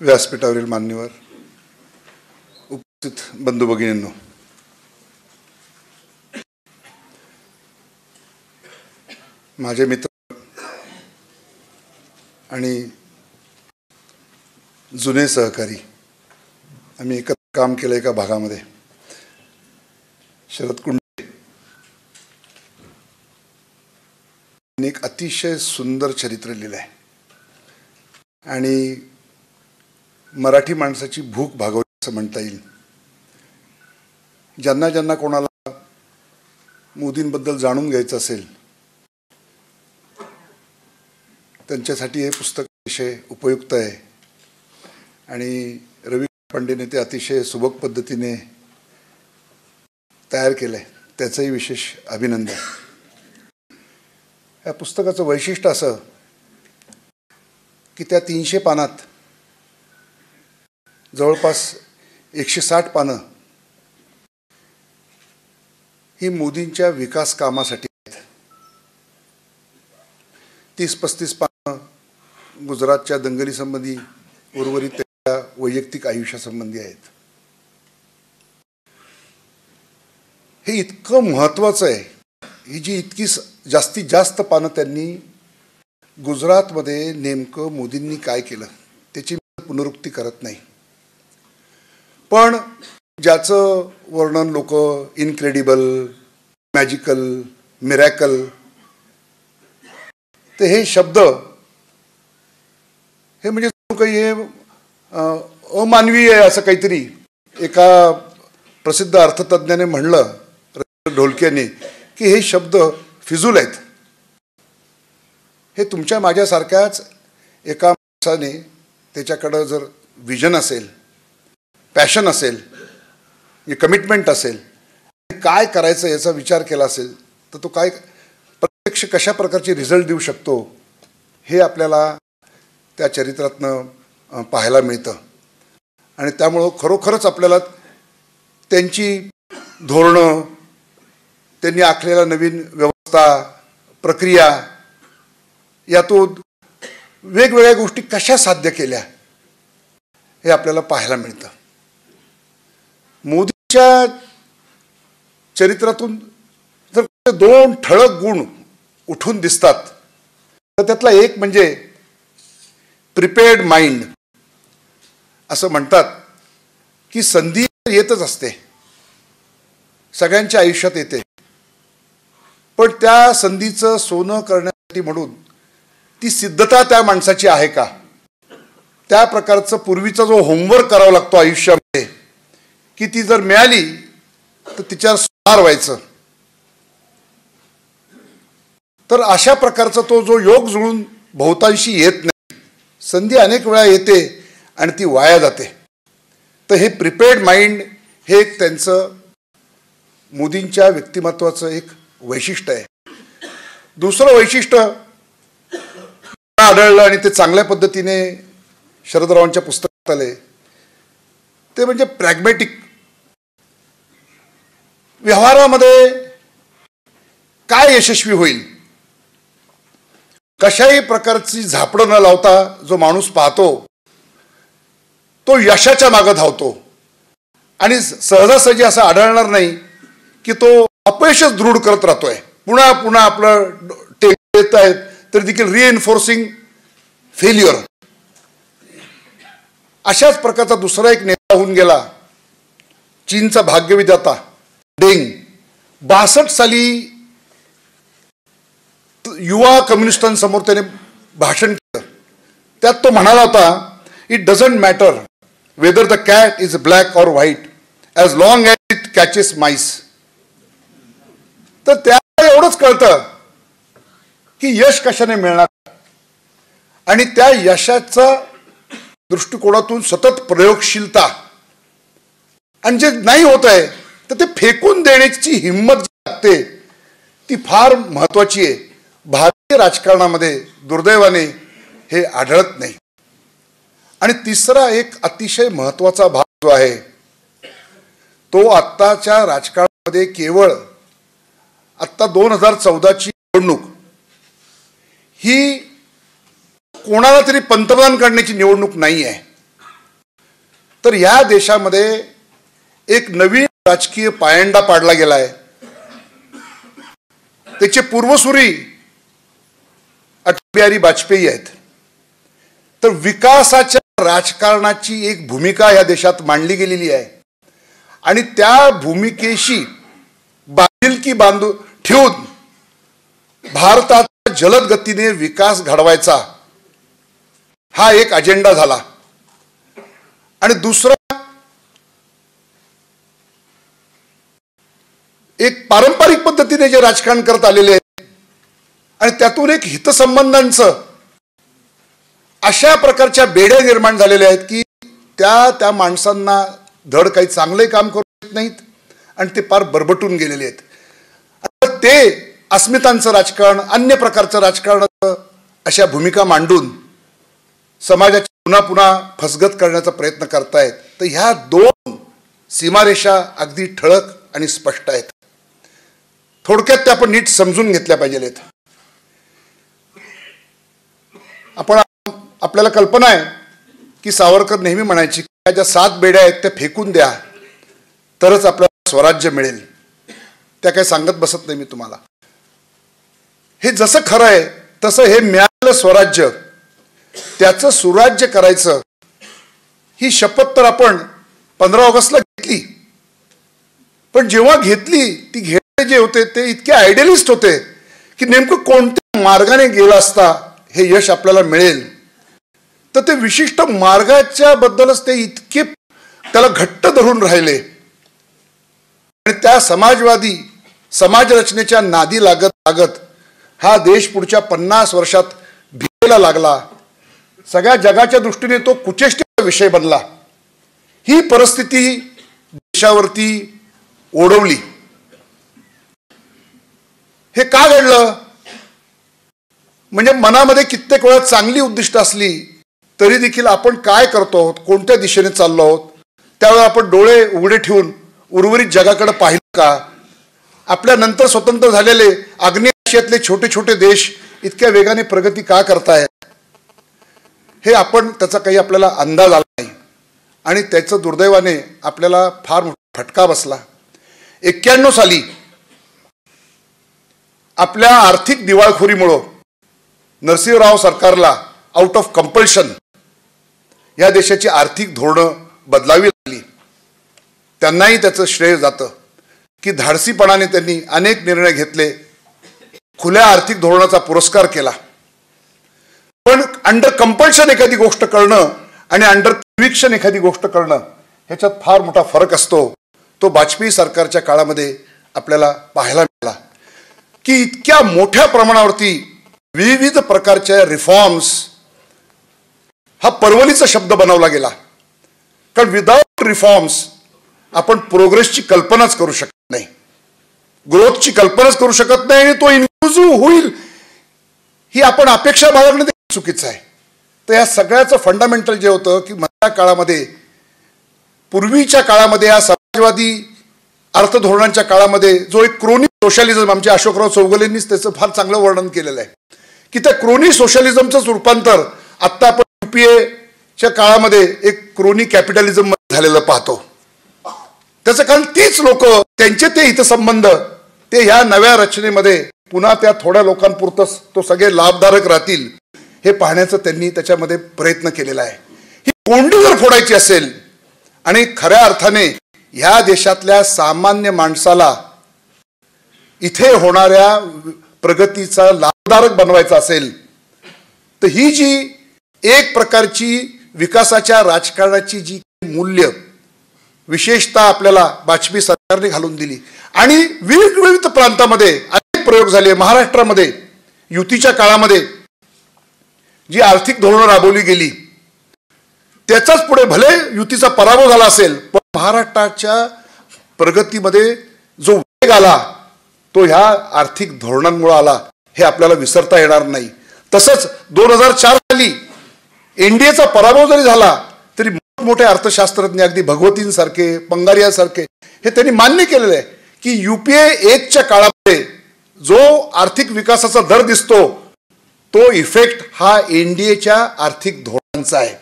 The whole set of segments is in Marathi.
व्यासपीठावरील मान्यवर, उपस्थित बंधू भगिनींनो, माझे मित्र आणि जुने सहकारी, आम्ही एकत्र काम केलं एका भागामध्ये. शरद कुंडे यांनी एक अतिशय सुंदर चरित्र लिहिलं आहे आणि मराठी माणसाची भूक भागवली असं म्हणता येईल. ज्यांना ज्यांना कोणाला मोदींबद्दल जाणून घ्यायचं असेल त्यांच्यासाठी हे पुस्तक अतिशय उपयुक्त आहे आणि रवी पांडेने ते अतिशय सुबक पद्धतीने तयार केलं आहे, त्याचंही विशेष अभिनंदन. या पुस्तकाचं वैशिष्ट्य असं की त्या 300 पानात जवळपास 160 पानं ही मोदींच्या विकास कामासाठी आहेत. 30-35 पानं गुजरातच्या दंगलीसंबंधी, उर्वरित त्याच्या वैयक्तिक आयुष्यासंबंधी आहेत. हे इतकं महत्त्वाचं आहे. ही जी इतकी जास्तीत जास्त पानं त्यांनी गुजरातमध्ये नेमकं मोदींनी काय केलं त्याची पुनरुक्ती करत नाही, पण ज्याचं वर्णन लोक इनक्रेडिबल, मॅजिकल, मिरॅकल, ते हे शब्द हे म्हणजे काही हे अमानवीय आहे असं काहीतरी एका प्रसिद्ध अर्थतज्ञाने म्हणलं, ढोलकियाने, की हे शब्द फिजूल आहेत. हे तुमच्या माझ्यासारख्याच एका माणसाने त्याच्याकडं जर विजन असेल, पॅशन असेल, कमिटमेंट असेल, काय करायचं याचा विचार केला असेल तर तो काय प्रत्यक्ष कशा प्रकारचे रिझल्ट देऊ शकतो हे आपल्याला त्या चरित्रातनं पाहायला मिळतं. आणि त्यामुळं खरोखरच आपल्याला त्यांची धोरणं, त्यांनी आखलेल्या नवीन व्यवस्था, प्रक्रिया, यातून वेगवेगळ्या गोष्टी कशा साध्य केल्या हे आपल्याला पाहायला मिळतं. मोदीच्या चरित्रातून जर 2 ठळक गुण उठून दिसतात तर त्यातला एक म्हणजे प्रिपेअर्ड माइंड. असं म्हणतात की संधी येतच असते, सगळ्यांच्या आयुष्यात येते, पण त्या संधीचं सोनं करण्यासाठी म्हणून ती सिद्धता त्या माणसाची आहे का, त्या प्रकारचं पूर्वीचा जो होमवर्क करावा लागतो आयुष्यामध्ये, की ती जर मिळाली तर तिच्यावर स्वार व्हायचं. तर अशा प्रकारचा तो जो योग जुळून बहुतांशी येत नाही, संधी अनेक वेळा येते आणि ती वाया जाते. तर हे प्रिपेअर्ड माइंड हे एक त्यांचं मोदींच्या व्यक्तिमत्वाचं एक वैशिष्ट्य आहे. दुसरं वैशिष्ट्य आढळलं आणि ते चांगल्या पद्धतीने शरदरावांच्या पुस्तकात आले ते म्हणजे प्रॅग्मॅटिक. व्यवहारामध्ये काय यशस्वी होईल, कशाही प्रकारची झापडं न लावता जो माणूस पाहतो तो यशाच्या मागे धावतो आणि सहजासहजी असं आढळणार नाही की तो अपयशच दृढ करत राहतोय. पुन्हा पुन्हा आपलं येत आहेत तरी देखील रिएन्फोर्सिंग फेल्युअर. अशाच प्रकारचा दुसरा एक नेता होऊन गेला, चीनचा भाग्यविधाता डेंग. 62 साली युवा कम्युनिस्टांसमोर त्याने भाषण केलं. त्यात तो म्हणाला होता, it doesn't matter whether the cat is black or white as long as it catches MICE. तर त्याला एवढंच कळतं की यश कशाने मिळणार आणि त्या यशाचा दृष्टिकोनातून सतत प्रयोगशीलता, आणि जे नाही होत आहे तर ते फेकून देण्याची हिंमत जी लागते ती फार महत्त्वाची आहे. भारतीय राजकारणामध्ये दुर्दैवाने हे आढळत नाही. आणि तिसरा एक अतिशय महत्त्वाचा भाग जो आहे तो आत्ताच्या राजकारणामध्ये केवळ आत्ता 2014ची निवडणूक ही कोणाला तरी पंतप्रधान करण्याची निवडणूक नाही आहे. तर या देशामध्ये एक नवीन राजकीय पायंडा पाडला गेला आहे. त्याचे पूर्वसुरी अटल बिहारी वाजपेयी आहेत. तर विकासाच्या राजकारणाची एक भूमिका या देशात मांडली गेलेली आहे आणि त्या भूमिकेशी बांधिलकी बांधून ठेवून भारताचा जलद गतीने विकास घडवायचा हा एक अजेंडा झाला. आणि दुसरा एक पारंपरिक पद्धतीने जे राजकारण करत आलेले आहे आणि त्यातून एक हितसंबंधांचं अशा प्रकारच्या बेड्या निर्माण झालेल्या आहेत की त्या माणसांना धड काही चांगले काम करू देत नाहीत आणि ते पार बरबटून गेलेले आहेत. ते अस्मितांचं राजकारण, अन्य प्रकारचं राजकारण अशा भूमिका मांडून समाजाची पुन्हा पुन्हा फसगत करण्याचा प्रयत्न करतायत. तर ह्या दोन सीमारेषा अगदी ठळक आणि स्पष्ट आहेत. थोडक्यात त्या आपण नीट समजून घेतल्या पाहिजेत. आपल्याला कल्पना आहे की सावरकर नेहमी म्हणायची की ज्या 7 बेड्या आहेत त्या फेकून द्या तरच आपल्याला स्वराज्य मिळेल. त्या काही सांगत बसत नाही मी तुम्हाला. हे जसं खरं आहे तसं हे मिळालेलं स्वराज्य त्याचं सुराज्य करायचं ही शपथ तर आपण 15 ऑगस्टला घेतली. पण जेव्हा घेतली ती घेणे जे होते ते इतके आयडियलिस्ट होते की नेमकं कोणत्या मार्गाने गेला असता हे यश आपल्याला मिळेल. तर ते विशिष्ट मार्गाच्या बद्दलच ते इतके त्याला घट्ट धरून राहिले आणि त्या समाजवादी समाजरचनेच्या नादी लागत लागत हा देश पुढच्या 50 वर्षात भिडायला लागला. सगळ्या जगाच्या दृष्टीने तो कुचेष्टेचा विषय बनला. ही परिस्थिती देशावरती ओढवली. हे का घडलं? म्हणजे मनामध्ये कित्येक वेळा चांगली उद्दिष्ट असली तरी देखील आपण काय करतो आहोत, कोणत्या दिशेने चाललो आहोत, त्यावेळेला आपण डोळे उघडे ठेवून उर्वरित जगाकडे पाहिलं का? आपल्या नंतर स्वतंत्र झालेले आग्नेय आशियातले छोटे छोटे देश इतक्या वेगाने प्रगती का करतायत हे आपण त्याचा काही आपल्याला अंदाज आला नाही आणि त्याचं दुर्दैवाने आपल्याला फार मोठा फटका बसला. 91 साली आपल्या आर्थिक दिवाळखोरीमुळं नरसिंहराव सरकारला आउट ऑफ कंपल्शन या देशाची आर्थिक धोरणं बदलावी लागली. त्यांनाही त्याचं श्रेय जातं की धाडसीपणाने त्यांनी अनेक निर्णय घेतले, खुल्या आर्थिक धोरणाचा पुरस्कार केला. पण अंडर कंपल्शन एखादी गोष्ट करणं आणि अंडर कन्व्हिक्शन एखादी गोष्ट करणं ह्याच्यात फार मोठा फरक असतो. तो वाजपेयी सरकारच्या काळामध्ये आपल्याला पाहायला मिळाला की इतक्या मोठ्या प्रमाणावरती विविध प्रकारच्या रिफॉर्म्स हा परवलीचा शब्द बनवला गेला. कारण विदाउट रिफॉर्म्स आपण प्रोग्रेसची कल्पनाच करू शकत नाही, ग्रोथची कल्पनाच करू शकत नाही आणि तो इन्क्लुझिव्ह होईल ही आपण अपेक्षा बाळगणं चुकीचं आहे. तर या सगळ्याचं फंडामेंटल जे होतं की मधल्या काळामध्ये, पूर्वीच्या काळामध्ये, या समाजवादी अर्थधोरणांच्या काळामध्ये जो एक क्रोनी सोशलिझम, आमच्या अशोकराव चौगुलेंनीच त्याचं फार चांगलं वर्णन केलेलं आहे की त्या क्रोनी सोशलिझमचंच रूपांतर आत्ता आपण UPAच्या काळामध्ये एक क्रोनी कॅपिटलिझम झालेलं पाहतो. त्याचं कारण तीच लोक, त्यांचे ते हितसंबंध ते ह्या नव्या रचनेमध्ये पुन्हा त्या थोड्या लोकांपुरतंच तो सगळे लाभधारक राहतील हे पाहण्याचं त्यांनी त्याच्यामध्ये प्रयत्न केलेला आहे. ही कोंडी जर फोडायची असेल आणि खऱ्या अर्थाने ह्या देशातल्या सामान्य माणसाला इथे होणाऱ्या प्रगतीचा लाभधारक बनवायचा असेल तर ही जी एक प्रकारची विकासाच्या राजकारणाची जी मूल्य विशेषतः आपल्याला वाजपेयी सरकारने घालून दिली आणि विविध प्रांतामध्ये अनेक प्रयोग झाले. महाराष्ट्रामध्ये युतीच्या काळामध्ये जी आर्थिक धोरणं राबवली गेली त्याचाच पुढे भले युतीचा पराभव झाला असेल पण महाराष्ट्राच्या प्रगतीमध्ये जो वेग आला तो ह्या आर्थिक धोरणांमुळे आला हे आपल्याला विसरता येणार नाही. तसंच 2004 साली एनडीएचा पराभव जरी झाला तरी मोठे अर्थशास्त्रज्ञ अगदी भगवतींसारखे, पंगारियासारखे हे त्यांनी मान्य केलेलं आहे की UPA 1च्या काळामध्ये जो आर्थिक विकासाचा दर दिसतो तो इफेक्ट हा एनडीएच्या आर्थिक धोरणांचा आहे.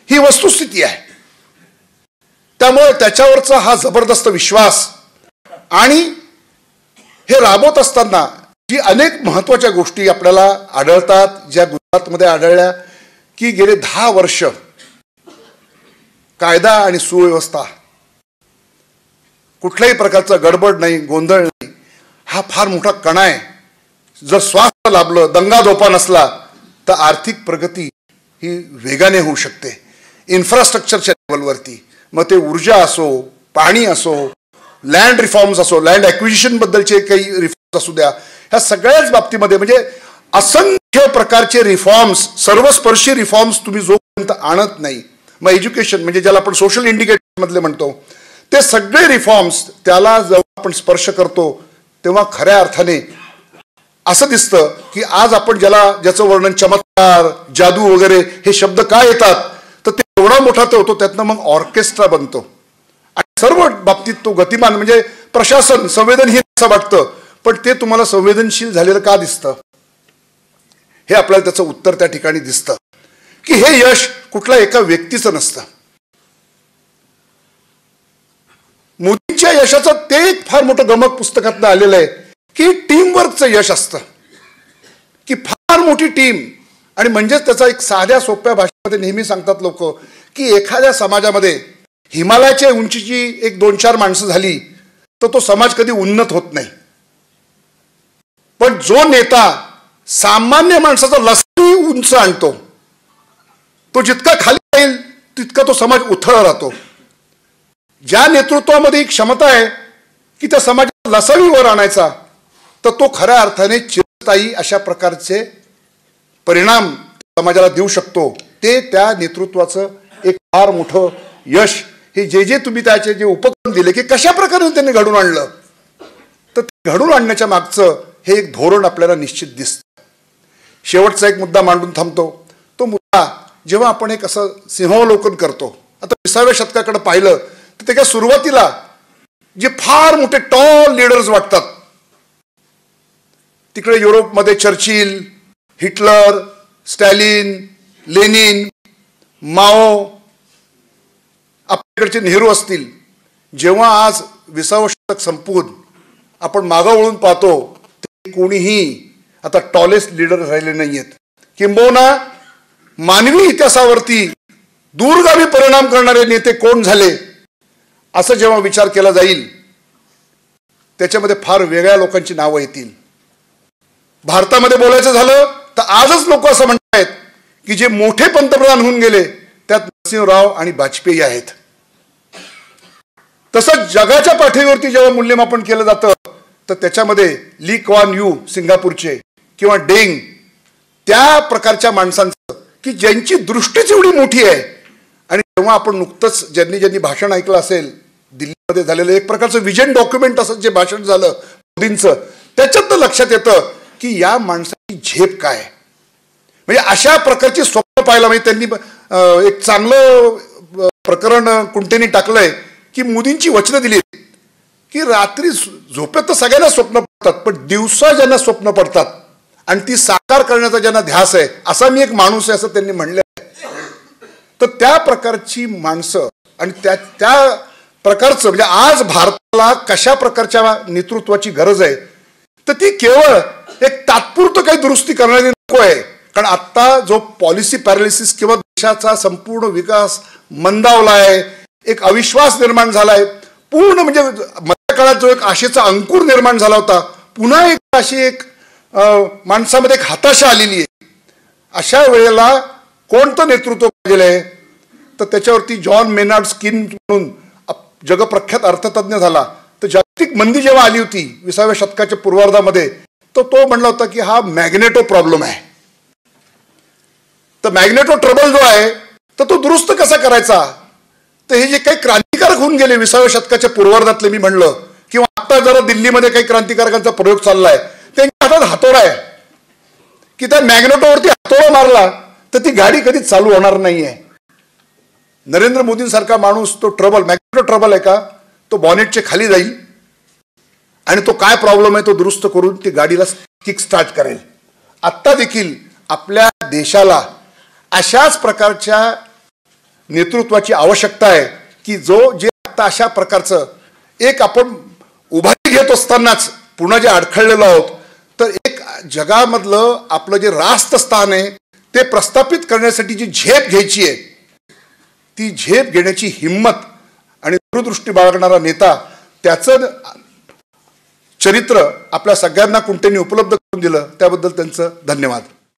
ही वस्तुस्थिती आहे. त्यामुळे त्याच्यावरचा हा जबरदस्त विश्वास आणि हे राबवत असताना जी अनेक महत्त्वाच्या गोष्टी आपल्याला आढळतात, ज्या गुजरातमध्ये आढळल्या की गेले 10 वर्ष कायदा आणि सुव्यवस्था, कुठल्याही प्रकारचा गडबड नाही, गोंधळ नाही, हा फार मोठा कणा आहे. जर स्वास्थ्य लाभलं, दंगाधोपा नसला, तर आर्थिक प्रगती ही वेगाने होऊ शकते. इन्फ्रास्ट्रक्चरच्या लेवलवरती, मग ते ऊर्जा असो, पाणी असो, लँड रिफॉर्म्स असो, लँड ॲक्विजिशन बद्दलचे काही रिफॉर्म्स असू द्या, ह्या सगळ्याच बाबतीमध्ये म्हणजे असंख्य प्रकारचे रिफॉर्म्स, सर्वस्पर्शी रिफॉर्म्स तुम्ही जोपर्यंत आणत नाही, मग एज्युकेशन म्हणजे ज्याला आपण सोशल इंडिकेटर मधले म्हणतो, ते सगळे रिफॉर्म्स त्याला जेव्हा आपण स्पर्श करतो तेव्हा खऱ्या अर्थाने असं दिसतं की आज आपण ज्याचं वर्णन चमत्कार, जादू वगैरे हे शब्द का येतात, तर ते एवढा मोठा तो होतो, त्यातनं मग ऑर्केस्ट्रा बनतो आणि सर्व बाबतीत तो गतिमान, म्हणजे प्रशासन संवेदनहीन असं वाटतं, पण ते तुम्हाला संवेदनशील झालेलं का दिसतं, हे आपल्याला त्याचं उत्तर त्या ठिकाणी दिसतं की हे यश कुठल्या एका व्यक्तीचं नसतं. मोदींच्या यशाचं ते एक फार मोठं गमक पुस्तकातनं आलेलं आहे की टीमवर्कचं यश असतं, की फार मोठी टीम. आणि म्हणजेच त्याचा एक साध्या सोप्या भाषेमध्ये नेहमी सांगतात लोक की एखाद्या समाजामध्ये हिमालयाच्या उंचीची एक 2-4 माणसं झाली तर तो समाज कधी उन्नत होत नाही, पण जो नेता सामान्य माणसाचा लसही उंच आणतो, तो जितका खाली जाईल तितका तो समाज उथळ राहतो. ज्या नेतृत्वामध्ये एक क्षमता आहे की त्या समाजाला लसही वर आणायचा, तर तो खऱ्या अर्थाने चिरस्थायी अशा प्रकारचे परिणाम समाजाला देऊ शकतो. ते त्या नेतृत्वाचं एक फार मोठं यश. हे जे तुम्ही त्याचे जे उपक्रम दिले की कशा प्रकारे त्यांनी घडून आणलं, तर ते घडून आणण्याच्या मागचं हे एक धोरण आपल्याला निश्चित दिसतं. शेवटचा एक मुद्दा मांडून थांबतो. तो मुद्दा जेव्हा आपण एक असं सिंहावलोकन करतो, आता 20व्या शतकाकडे पाहिलं तर त्याच्या सुरुवातीला जे फार मोठे टॉल लीडर्स वाटतात, तिकडे युरोपमध्ये चर्चिल, हिटलर, स्टॅलिन, लेनिन, माओ, आपल्याकडचे नेहरू असतील, जेव्हा आज 20वं शतक संपवून आपण मागं वळून पाहतो ते कोणीही आता टॉलेस्ट लीडर राहिले नाहीयेत. किंबहुना मानवी इतिहासावरती दूरगामी परिणाम करणारे नेते कोण झाले असं जेव्हा विचार केला जाईल, त्याच्यामध्ये फार वेगळ्या लोकांची नावं येतील. भारतामध्ये बोलायचं झालं तर आजच लोक असं म्हणतात की जे मोठे पंतप्रधान होऊन गेले त्यात नरसिंहराव आणि वाजपेयी आहेत. तसंच जगाच्या पाठीवरती जेव्हा मूल्यमापन केलं जातं तर त्याच्यामध्ये ली क्वान यू सिंगापूरचे किंवा डेंग, त्या प्रकारच्या माणसांचं की ज्यांची दृष्टीच एवढी मोठी आहे. आणि तेव्हा आपण नुकतंच ज्यांनी भाषण ऐकलं असेल, दिल्लीमध्ये झालेलं एक प्रकारचं विजन डॉक्युमेंट असं जे भाषण झालं मोदींचं, त्याच्यात लक्षात येतं की या माणसाची झेप काय. म्हणजे अशा प्रकारची स्वप्न पाहायला, म्हणजे त्यांनी एक चांगलं प्रकरण कुंटेनी टाकलंय की मोदींची वचनं दिली की रात्री झोपेत तर सगळ्यांना स्वप्न पडतात, पण दिवसा ज्यांना स्वप्न पडतात आणि ती साकार करण्याचा ज्यांना ध्यास आहे, असा मी एक माणूस आहे असं त्यांनी म्हणलं आहे. तर त्या प्रकारची माणसं आणि त्या प्रकारचं म्हणजे आज भारताला कशा प्रकारच्या नेतृत्वाची गरज आहे, तर ती केवळ एक तात्पुरतं काही दुरुस्ती करणारी नको आहे. कारण आत्ता जो पॉलिसी पॅरालिसिस किंवा देशाचा संपूर्ण विकास मंदावला आहे, एक अविश्वास निर्माण झालाय पूर्ण, म्हणजे मध्यकाळात जो एक आशेचा अंकुर निर्माण झाला होता, पुन्हा एक अशी एक माणसामध्ये एक हताशा आलेली आहे. अशा वेळेला कोणतं नेतृत्व पाहिजे आहे, तर त्याच्यावरती जॉन मेनार्ड स्किन म्हणून जगप्रख्यात अर्थतज्ञ झाला. तर जागतिक मंदी जेव्हा आली होती 20व्या शतकाच्या पूर्वार्धामध्ये, तर तो म्हणला होता की हा मॅग्नेटो प्रॉब्लेम आहे. तर मॅग्नेटो ट्रबल जो आहे तर तो दुरुस्त कसा करायचा. तर हे जे काही क्रांतिकारक होऊन गेले 20व्या शतकाच्या पूर्वार्धातले, मी म्हणलं किंवा आता जरा दिल्लीमध्ये काही क्रांतिकारकांचा प्रयोग चाललाय, त्यांच्या हातात हातोडा आहे की त्या मॅग्नेटोवरती हातोडा मारला तर ती गाडी कधीच चालू होणार नाहीये. नरेंद्र मोदींसारखा माणूस तो मॅग्नेटो ट्रबल आहे का, तो बॉनेटच्या खाली जाईल आणि तो काय प्रॉब्लेम आहे तो दुरुस्त करून ती गाडीला किक स्टार्ट करेल. आत्ता देखील आपल्या देशाला अशाच प्रकारच्या नेतृत्वाची आवश्यकता आहे की जे आत्ता अशा प्रकारचं एक आपण उभारी घेत असतानाच पुन्हा जे अडखळलेलो आहोत, तर एक जगामधलं आपलं जे रास्त स्थान आहे ते प्रस्थापित करण्यासाठी जी झेप घ्यायची आहे, ती झेप घेण्याची हिंमत आणि दूरदृष्टी बाळगणारा नेता, त्याचं चरित्र आपल्या सगळ्यांना कुंटेंनी उपलब्ध करून दिलं, त्याबद्दल त्यांचं धन्यवाद.